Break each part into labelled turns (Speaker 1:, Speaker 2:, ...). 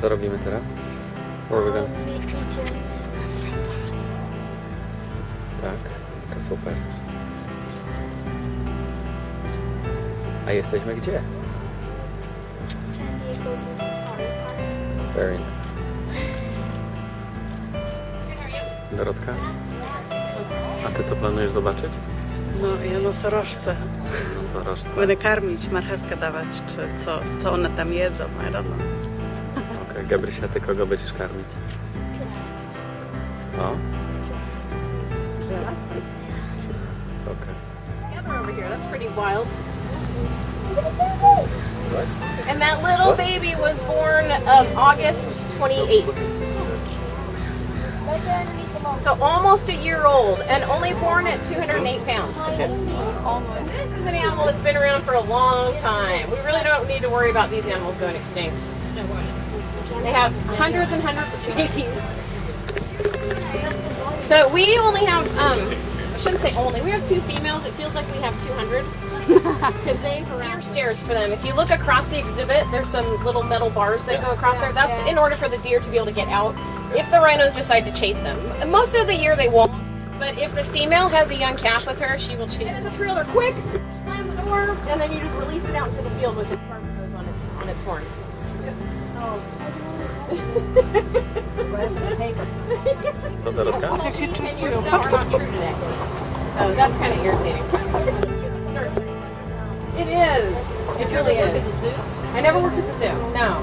Speaker 1: Co robimy teraz? Where we going? Tak, to super. A jesteśmy gdzie? Very nice. Dorotka? A ty co planujesz zobaczyć?
Speaker 2: No, ja nosorożce.
Speaker 1: Nosorożce.
Speaker 2: Będę karmić, marchewkę dawać, czy co one tam jedzą, I don't know.
Speaker 1: Okej, Gabrysia, ty kogo będziesz karmić? Co? It's okay.
Speaker 3: Together over here. That's pretty wild.
Speaker 1: What?
Speaker 3: And that little
Speaker 1: What?
Speaker 3: baby was born August 28th. So almost a year old and only born at 208 pounds. This is an animal that's been around for a long time. We really don't need to worry about these animals going extinct. They have hundreds and hundreds of babies. So we only have, I shouldn't say only, we have 2 females. It feels like we have 200. Because they have stairs for them. If you look across the exhibit, there's some little metal bars that go across there. That's in order for the deer to be able to get out if the rhinos decide to chase them. Most of the year they won't, but if the female has a young calf with her, she will chase them. The trailer quick, slam the door, and then you just release it out into the field with its barber hose on its horn.
Speaker 1: Co, Dorotka?
Speaker 2: Jak się czują.
Speaker 3: Are not true today. So that's kind of irritating. It is. It really is. I never worked at the zoo. No.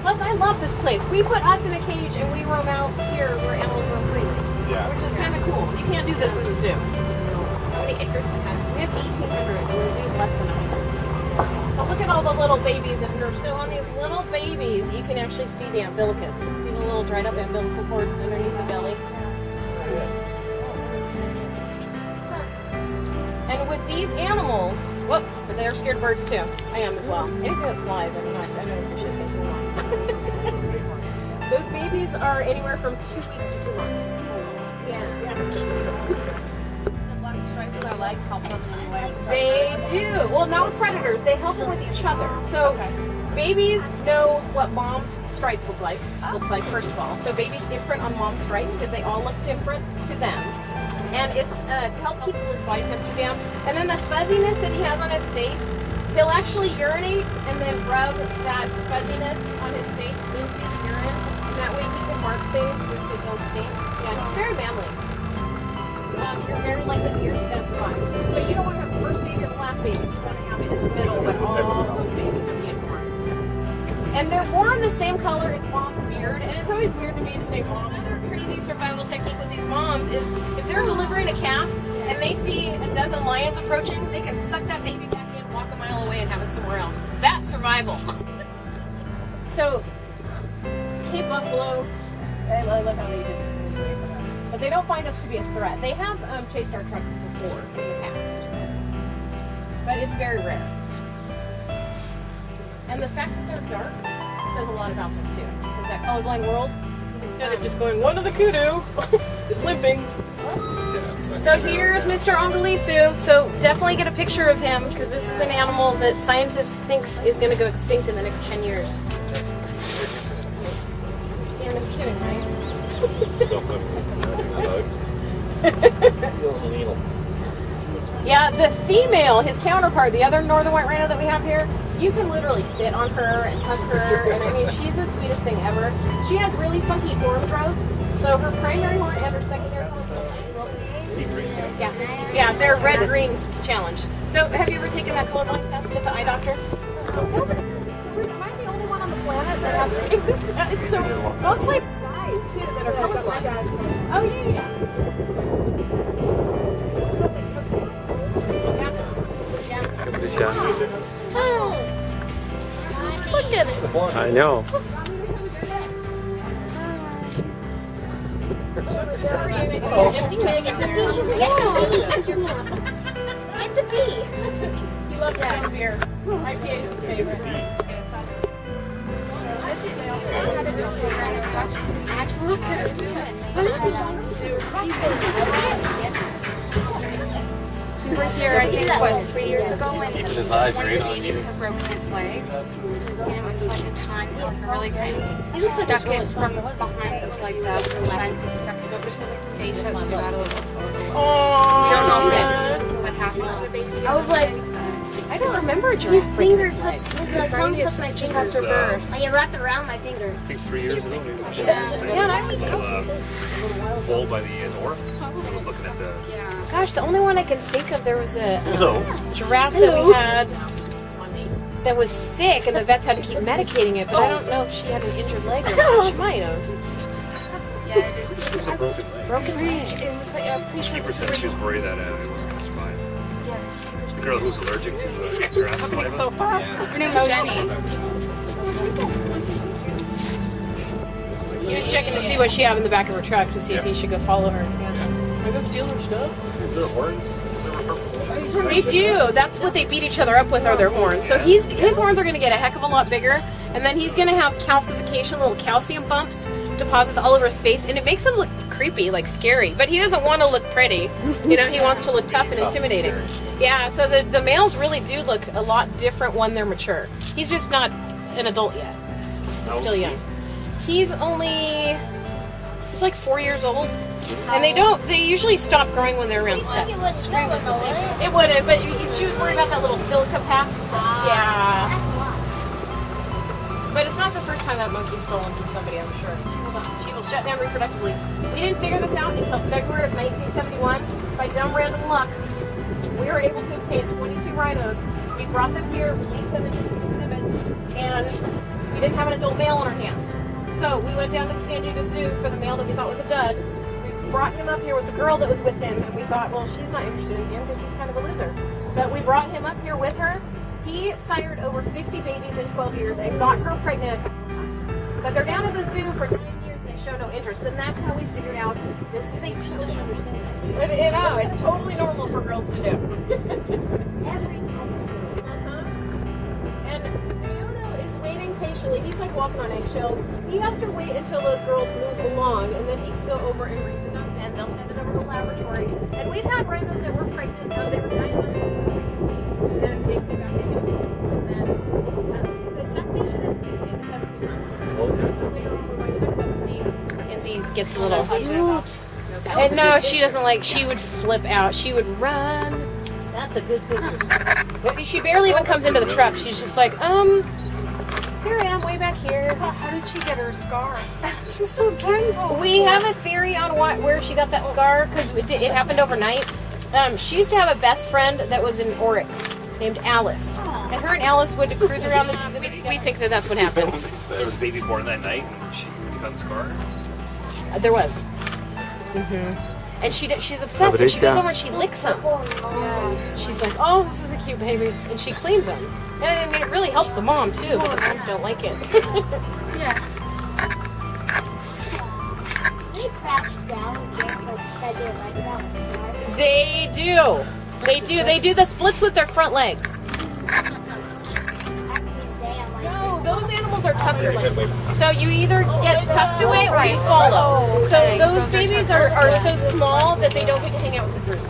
Speaker 3: Plus, I love this place. We put us in a cage and we roam out here where animals roam freely, which is kind of cool. You can't do this in the zoo. How many acres do we have? We have 1,800, and the zoo's less than 100. So look at all the little babies in here. So on these little babies, you can actually see the umbilicus. See the little dried up umbilical cord underneath the belly. And with these animals, whoop, they're scared of birds too. I am as well. Anything that flies, I don't appreciate facing them. Those babies are anywhere from 2 weeks to 2 months. Yeah.
Speaker 4: The black stripes on their legs help them in any way?
Speaker 3: They do. Well, not with predators. They help them with each other. So babies know what mom's stripe looks like, first of all. So babies imprint on mom's stripe because they all look different to them. And it's to help keep his body temperature down. And then the fuzziness that he has on his face, he'll actually urinate and then rub that fuzziness on his face into his urine. And that way he can mark things with his own stain. Yeah, it's very manly. You're very likely to that's why. So you don't want to have the first baby or the last baby. You want to have it in the middle when all those babies are being born. And they're born the same color as mom's beard. And it's always weird to me to say, mom, another crazy survival technique with these moms is if they're delivering a calf and they see a dozen lions approaching, they can suck that baby back in, walk a mile away, and have it somewhere else. That's survival. So, Cape Buffalo, I love how they just move away from us. But they don't find us to be a threat. They have chased our trucks before in the past. But it's very rare. And the fact that they're dark says a lot about them too. Because that colorblind world, instead of just going, one of the kudu is limping. So here's Mr. Ongalifu. So definitely get a picture of him because this is an animal that scientists think is going to go extinct in the next 10 years. Yeah, no kidding, right? Yeah, the female, his counterpart, the other northern white rhino that we have here, you can literally sit on her and hug her, and I mean, she's the sweetest thing ever. She has really funky horn growth, so her primary horn and her secondary horn. Yeah, they're red-green challenged. So, have you ever taken that colorblind test with the eye doctor? Am I the only one on the planet that has to take this test? It's so mostly it's guys too that are colorblind. Oh yeah.
Speaker 1: Gabrysia.
Speaker 4: Oh, look at it.
Speaker 1: I know.
Speaker 4: Get the bee.
Speaker 3: He loves stone beer. IPA is his favorite.
Speaker 5: were here, I think, what, 3 years ago when
Speaker 1: Keeping his eyes
Speaker 5: one of
Speaker 1: right
Speaker 5: the
Speaker 1: on
Speaker 5: babies
Speaker 1: you.
Speaker 5: had broken its leg. And it was like a tiny, really tiny. Stuck it from behind, like the lens and stuck its face out so you got a little
Speaker 3: Oh,
Speaker 5: You don't know what happened.
Speaker 4: I was like,
Speaker 3: I don't remember
Speaker 4: his
Speaker 3: giraffe
Speaker 4: finger
Speaker 3: breaking his leg.
Speaker 4: touched, his tongue touched my
Speaker 5: Just
Speaker 4: finger.
Speaker 5: after birth.
Speaker 4: Like it wrapped around my finger.
Speaker 6: I think 3 years ago.
Speaker 3: Yeah, and I was
Speaker 6: Bowl by the door. So I was looking at the.
Speaker 5: Yeah.
Speaker 3: Gosh, the only one I can think of, there was a
Speaker 1: Hello.
Speaker 3: giraffe that we had that was sick, and the vets had to keep medicating it, but I don't know if she had an injured leg or not. She might have.
Speaker 5: Yeah, it
Speaker 1: It was a broken leg.
Speaker 3: Broken leg.
Speaker 5: It was like, I'm pretty sure it
Speaker 6: Keeper
Speaker 5: was
Speaker 6: said she was worried that it wasn't going to survive.
Speaker 5: Yeah,
Speaker 6: The girl who's allergic to giraffe saliva.
Speaker 3: So fast.
Speaker 5: her name was Jenny.
Speaker 3: He was checking to see what she had in the back of her truck to see if he should go follow her. Yeah. I go steal her stuff.
Speaker 6: Is there horns? Is there purpose?
Speaker 3: They do. That's what they beat each other up with, are their horns. So his horns are going to get a heck of a lot bigger, and then he's going to have calcification, little calcium bumps, deposits all over his face, and it makes him look creepy, like scary. But he doesn't want to look pretty. You know, he wants to look tough and intimidating. Yeah. So the males really do look a lot different when they're mature. He's just not an adult yet. He's still young. He's like 4 years old. And they usually stop growing when they're around 7.
Speaker 4: It wouldn't go with the leg.
Speaker 3: It wouldn't, but she was worried about that little silica pack. Yeah.
Speaker 4: That's why.
Speaker 3: But it's not the first time that monkey's stolen from somebody, I'm sure. Hold on. She will shut down reproductively. We didn't figure this out until February of 1971. By dumb random luck, we were able to obtain 22 rhinos. We brought them here, released them into this exhibit, and we didn't have an adult male on our hands. So we went down to the San Diego Zoo for the male that we thought was a dud. We brought him up here with the girl that was with him, and we thought, well, she's not interested in him because he's kind of a loser. But we brought him up here with her. He sired over 50 babies in 12 years and got her pregnant a couple times. But they're down at the zoo for 9 years and they show no interest. And that's how we figured out this is a social thing. But you know, it's totally normal for girls to do.
Speaker 4: Every time.
Speaker 3: And Leona is waiting patiently. He's like walking on eggshells. He has to wait until those girls move along, and then he can go over and read the dump pen. They'll send it over to the laboratory. And we've had rhinos that were pregnant. They were 9 months old, and then they came back in. And the gestation is 16 to 17 months. So later on, we're going to talk about Z. And Z gets a little cute. And no, she doesn't like. She would flip out. She would run. That's a good picture. See, she barely even comes into the truck. She's just like, here I am, way back here.
Speaker 5: How did she get her scar?
Speaker 3: She's so tiny. We have a theory on where she got that scar because it happened overnight. She used to have a best friend that was in Oryx named Alice, and her and Alice would cruise around this exhibit. We think that that's what happened.
Speaker 6: Was the baby born that night and she got the scar?
Speaker 3: There was. And she's obsessed. And she goes over and she licks them. She's like, oh, this is a cute baby, and she cleans them. And I mean, it really helps the mom too, but the moms don't like it.
Speaker 5: Yeah.
Speaker 4: They crouch down and get like feather like that.
Speaker 3: They do. They do. They do the splits with their front legs. No, those animals are tucked away. So you either get tucked away or you follow. So those babies are so small that they don't get to hang out with the group.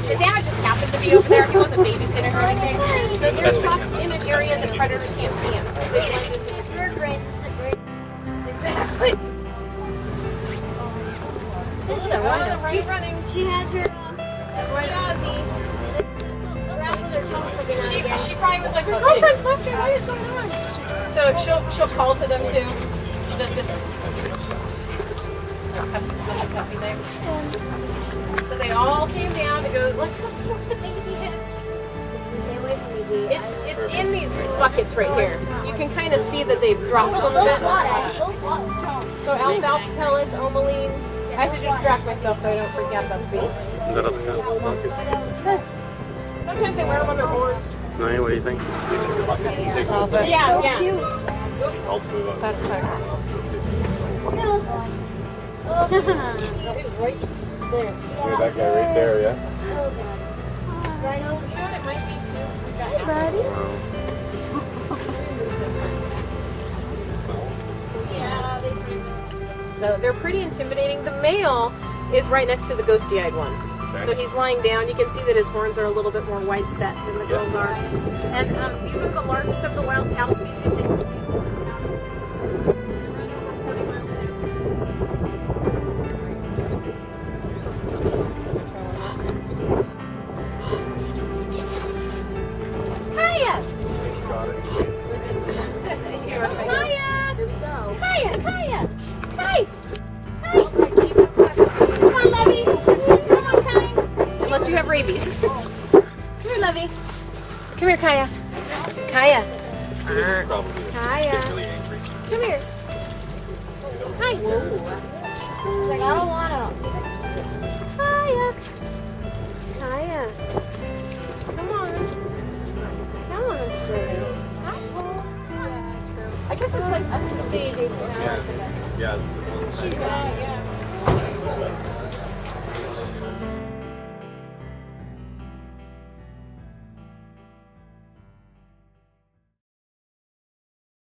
Speaker 3: The dad just happened to be over there. He wasn't babysitting or anything. So they're tucked in an area that predators can't see them. They blend into the
Speaker 4: Bird brain is the great.
Speaker 3: Exactly.
Speaker 4: This is
Speaker 3: Oh, the right running.
Speaker 4: She has her
Speaker 3: Right, Ozzy.
Speaker 4: wrap with her tongue sticking out again.
Speaker 3: She probably was like, her girlfriend's left here. What is going on? So she'll call to them too. She does this. Puffy thing. So they all came down to go. Let's go see what the baby is.
Speaker 4: Stay away from me, dude.
Speaker 3: It's in these buckets right here. You can kind of see that they've dropped some of
Speaker 4: Go
Speaker 3: it.
Speaker 4: swat at it. Go swat at it.
Speaker 3: So alfalfa pellets, omeline. I have to distract myself so I don't freak out about the baby.
Speaker 1: Is that up the monkey?
Speaker 3: Sometimes they wear them on their horns.
Speaker 1: No, what do you think?
Speaker 3: Yeah, yeah.
Speaker 1: I'll move up.
Speaker 3: That's right there.
Speaker 1: That guy right there, yeah?
Speaker 4: Oh, God. Rhinos.
Speaker 3: You know what it might be too? We've got apples. Yeah, so they're pretty intimidating. The male is right next to the ghosty-eyed one. So he's lying down. You can see that his horns are a little bit more white set than the girls are. And these are the largest of the wild cow species. They run over 40 miles an hour. Kaya! Kaya! Kaya! Kaya! Hi! Hi! Come on, Lovey! Come on, Kaya! Unless you have rabies. Come here, Lovey. Come here, Kaya. Kaya.
Speaker 1: Probably.
Speaker 3: Kaya.
Speaker 1: Get really angry.
Speaker 3: Come here. Hi.
Speaker 4: She's like, I don't want to.
Speaker 3: Kaya. Kaya. Come on. Come on, sweetie. I guess it's like up to the babies, you know?
Speaker 1: Yeah. Yeah.
Speaker 3: She's yeah.